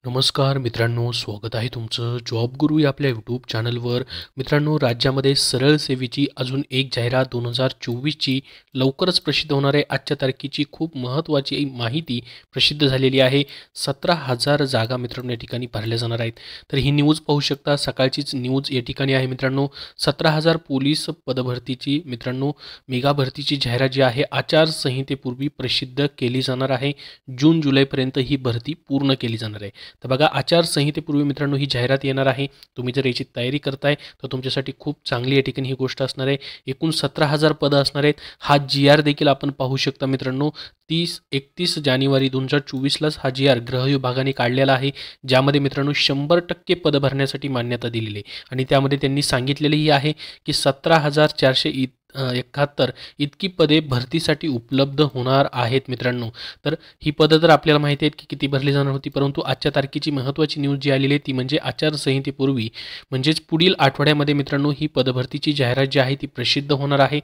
नमस्कार मित्रांनो, स्वागत आहे तुमचं जॉब गुरु या आपल्या यूट्यूब चॅनलवर. मित्रांनो, राज्यामध्ये सरळ सेवेची अजून एक जाहिरात 2024ची लवकरच प्रसिद्ध होणार आहे. आजच्या तारखेची खूप महत्त्वाची माहिती प्रसिद्ध झालेली आहे. 17,000 जागा मित्रांनो या ठिकाणी भरल्या जाणार आहेत. तर ही न्यूज पाहू शकता, सकाळचीच न्यूज या ठिकाणी आहे मित्रांनो. 17,000 पोलीस पदभरतीची मित्रांनो मेगा भरतीची जाहिरात जी आहे आचारसंहितेपूर्वी प्रसिद्ध केली जाणार आहे. जून जुलैपर्यंत ही भरती पूर्ण केली जाणार आहे. तर बघा, आचारसंहितेपूर्वी मित्रांनो ही जाहिरात येणार आहे. तुम्ही जर याची तयारी करताय तर तुमच्यासाठी खूप चांगली या ठिकाणी ही गोष्ट असणार आहे. एकूण 17,000 पदं असणार आहेत. हा GR देखील आपण पाहू शकता मित्रांनो. 31 जानेवारी 2024लाच हा GR गृह विभागाने काढलेला आहे, ज्यामध्ये मित्रांनो 100% पदं भरण्यासाठी मान्यता दिलेली आहे. आणि त्यामध्ये त्यांनी सांगितलेलेही आहे की 17,471 इतकी पदे भरतीसाठी उपलब्ध होणार आहेत मित्रांनो. तर ही पदं तर आपल्याला माहिती आहेत की किती भरली जाणार होती, परंतु आजच्या तारखेची महत्त्वाची न्यूज जी आलेली आहे ती म्हणजे आचारसंहितेपूर्वी म्हणजेच पुढील आठवड्यामध्ये मित्रांनो ही पदभरतीची जाहिरात जी आहे ती प्रसिद्ध होणार आहे.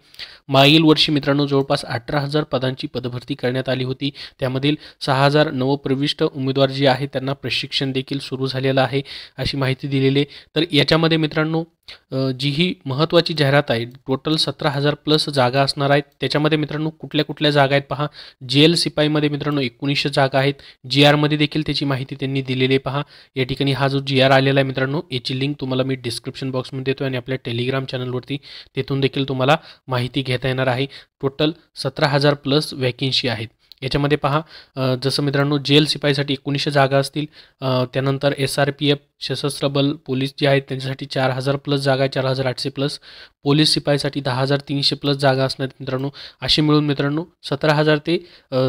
मागील वर्षी मित्रांनो जवळपास 18,000 पदांची पदभरती करण्यात आली होती. त्यामधील 6,000 नवप्रविष्ट उमेदवार जे आहेत त्यांना प्रशिक्षण देखील सुरू झालेलं आहे, अशी माहिती दिलेली आहे. तर याच्यामध्ये मित्रांनो जी ही महत्त्वाची जाहिरात आहे, टोटल 17,000 प्लस जागा असणार आहेत. त्याच्यामध्ये मित्रांनो कुठल्या कुठल्या जागा आहेत पहा. जेल शिपाईमध्ये मित्रांनो 1900 जागा आहेत. GR मध्ये देखील त्याची माहिती त्यांनी दिलेली आहे पहा. या ठिकाणी हा जो GR आलेला आहे मित्रांनो, याची लिंक तुम्हाला मी डिस्क्रिप्शन बॉक्समध्ये देतो आणि आपल्या टेलिग्राम चॅनलवरती तेथून देखील तुम्हाला माहिती घेता येणार आहे. टोटल 17,000 प्लस वॅकेन्सी आहेत. याच्यामध्ये पहा, जसं मित्रांनो जेल शिपाईसाठी 1900 जागा असतील. त्यानंतर SRPF सशस्त्र बल पोलीस जे आहेत त्यांच्यासाठी 4,000 प्लस जागा, 4,800 प्लस. पोलीस शिपाईसाठी 10,300 प्लस जागा असणार मित्रांनो. अशी मिळून मित्रांनो 17,000 ते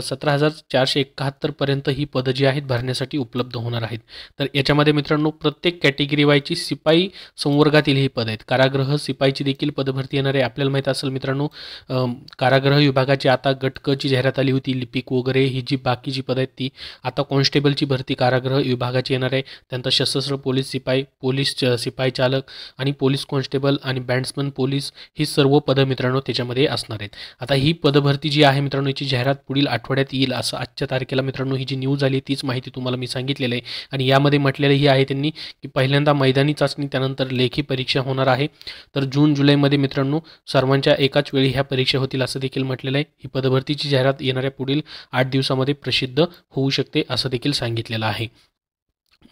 17,471 पर्यंत ही पदं जी आहेत भरण्यासाठी उपलब्ध होणार आहेत. तर याच्यामध्ये मित्रांनो प्रत्येक कॅटेगरी वाईजची शिपाई संवर्गातील ही पदं आहेत. कारागृह शिपाईची देखील पदभरती येणार आहे. आपल्याला माहीत असेल मित्रांनो, कारागृह विभागाची आता गट क ची जाहिरात आली होती. लिपिक वगैरे ही जी बाकीची पदं आहेत ती आता कॉन्स्टेबलची भरती कारागृह विभागाची येणार आहे. त्यानंतर सशस्त्र पोलीस शिपाई, पोलीस शिपाई चालक आणि पोलीस कॉन्स्टेबल आणि बँड्समन पोलीस ही सर्व पदं मित्रांनो त्याच्यामध्ये असणार आहेत. आता ही पदभरती जी आहे मित्रांनो याची जाहिरात पुढील आठवड्यात येईल असं आजच्या तारखेला मित्रांनो ही जी न्यूज आली तीच माहिती तुम्हाला मी सांगितलेली आहे. आणि यामध्ये म्हटलेलंही आहे त्यांनी की पहिल्यांदा मैदानी चाचणी, त्यानंतर लेखी परीक्षा होणार आहे. तर जून जुलैमध्ये मित्रांनो सर्वांच्या एकाच वेळी ह्या परीक्षा होतील असं देखील म्हटलेलं आहे. ही पदभरतीची जाहिरात येणाऱ्या पुढील 8 दिवसामध्ये प्रसिद्ध होऊ शकते असं देखील सांगितलेलं आहे.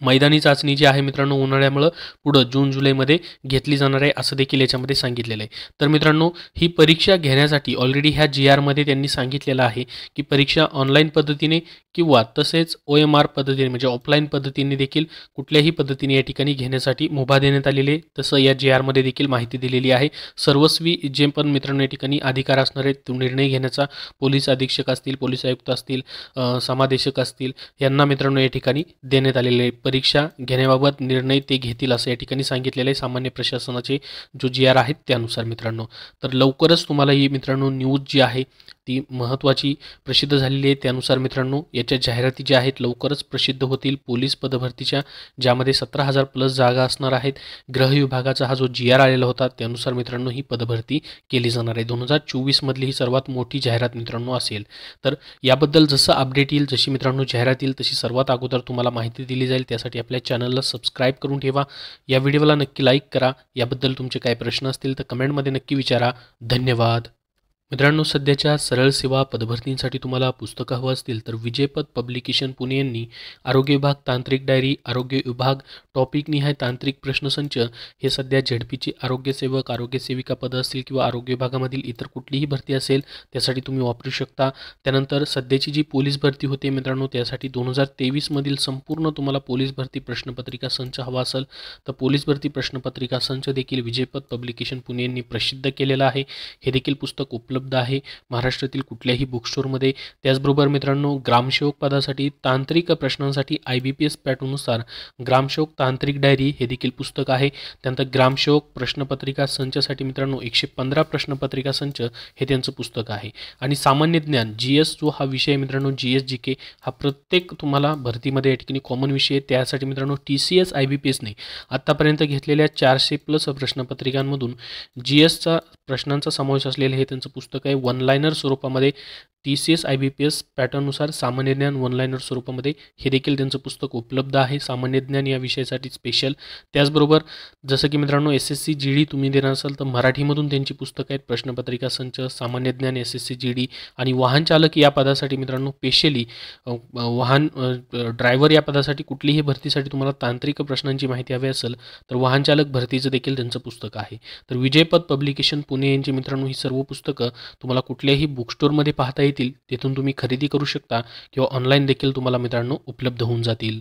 मैदानी चाचणी जी आहे मित्रांनो उन्हाळ्यामुळं पुढं जून जुलैमध्ये घेतली जाणार आहे असं देखील याच्यामध्ये सांगितलेलं आहे. तर मित्रांनो ही परीक्षा घेण्यासाठी ऑलरेडी ह्या GR मध्ये त्यांनी सांगितलेलं आहे की परीक्षा ऑनलाईन पद्धतीने किंवा तसेच OMR पद्धतीने म्हणजे ऑफलाईन पद्धतीने देखील कुठल्याही पद्धतीने या ठिकाणी घेण्यासाठी मुभा देण्यात आलेली आहे. तसं या GR मध्ये देखील माहिती दिलेली आहे. सर्वस्वी जे पण मित्रांनो या ठिकाणी अधिकार असणार आहेत तो निर्णय घेण्याचा पोलीस अधीक्षक असतील, पोलीस आयुक्त असतील, समादेशक असतील यांना मित्रांनो या ठिकाणी देण्यात आलेले आहे. परीक्षा घेण्याबाबत निर्णय ते घेतील असं या ठिकाणी सांगितलेलं आहे सामान्य प्रशासनाचे जो GR आहेत त्यानुसार मित्रांनो. तर लवकरच तुम्हाला ही मित्रांनो न्यूज जी आहे ती महत्त्वाची प्रसिद्ध झालेली आहे. त्यानुसार मित्रांनो याच्या जाहिराती ज्या आहेत लवकरच प्रसिद्ध होतील पोलीस पदभरतीच्या, ज्यामध्ये 17,000 प्लस जागा असणार आहेत. गृह विभागाचा हा जो GR आलेला होता त्यानुसार मित्रांनो ही पदभरती केली जाणार आहे. 2024 मधली ही सर्वात मोठी जाहिरात मित्रांनो असेल. तर याबद्दल जसं अपडेट येईल, जशी मित्रांनो जाहिरात येईल तशी सर्वात अगोदर तुम्हाला माहिती दिली जाईल. त्यासाठी आपल्या चॅनलला सबस्क्राईब करून ठेवा. या व्हिडिओला नक्की लाईक करा. याबद्दल तुमचे काही प्रश्न असतील तर कमेंटमध्ये नक्की विचारा. धन्यवाद. मित्रांनो, सध्याच्या सरळ सेवा पदभरतींसाठी तुम्हाला पुस्तकं हवं असतील तर विजयपथ पब्लिकेशन पुणे यांनी आरोग्य विभाग तांत्रिक डायरी, आरोग्य विभाग टॉपिक निहाय तांत्रिक प्रश्नसंच हे सध्या झेडपीची आरोग्यसेवक, आरोग्यसेविका पदं असतील किंवा आरोग्य विभागामधील इतर कुठलीही भरती असेल त्यासाठी तुम्ही वापरू शकता. त्यानंतर सध्याची जी पोलीस भरती होते मित्रांनो त्यासाठी 2023 मधील संपूर्ण तुम्हाला पोलीस भरती प्रश्नपत्रिका संच हवा असेल तर पोलीस भरती प्रश्नपत्रिका संच देखील विजयपथ पब्लिकेशन पुणे यांनी प्रसिद्ध केलेलं आहे. हे देखील पुस्तक उपलब्ध आहे महाराष्ट्रातील कुठल्याही बुक स्टोअरमध्ये. त्याचबरोबर मित्रांनो ग्रामसेवक पदासाठी तांत्रिक प्रश्नांसाठी IBPS पॅटर्ननुसार ग्रामसेवक तांत्रिक डायरी हे देखील पुस्तक आहे. त्यानंतर ग्रामसेवक प्रश्नपत्रिका संचासाठी मित्रांनो 115 प्रश्नपत्रिका संच हे त्यांचं पुस्तक आहे. आणि सामान्य ज्ञान GS जो हा विषय मित्रांनो GS GK हा प्रत्येक तुम्हाला भरतीमध्ये या ठिकाणी कॉमन विषय आहे. त्यासाठी मित्रांनो TCS IBPS ने आत्तापर्यंत घेतलेल्या 400 प्लस प्रश्नपत्रिकांमधून GSचा प्रश्नांचा समावेश असलेलं हे त्यांचं पुस्तक आहे. वन लायनर स्वरूपामध्ये TCS IBPS पॅटर्ननुसार सामान्य ज्ञान वन लाईनर स्वरूपामध्ये हे देखील त्यांचं पुस्तक उपलब्ध आहे, सामान्य ज्ञान या विषयासाठी स्पेशल. त्याचबरोबर जसं की मित्रांनो SSC GD तुम्ही देणार असाल तर मराठीमधून त्यांची पुस्तकं आहेत, प्रश्नपत्रिका संच, सामान्य ज्ञान, SSC GD आणि वाहन चालक या पदासाठी मित्रांनो स्पेशली वाहन ड्रायव्हर या पदासाठी कुठलीही भरतीसाठी तुम्हाला तांत्रिक प्रश्नांची माहिती हवी असेल तर वाहन चालक भरतीचं देखील त्यांचं पुस्तक आहे. तर विजयपथ पब्लिकेशन पुणे यांची मित्रांनो ही सर्व पुस्तकं तुम्हाला कुठल्याही बुक स्टोअरमध्ये पाहता येतील, तेथून तुम्ही खरेदी करू शकता किंवा ऑनलाईन देखील तुम्हाला मित्रांनो उपलब्ध होऊन जातील.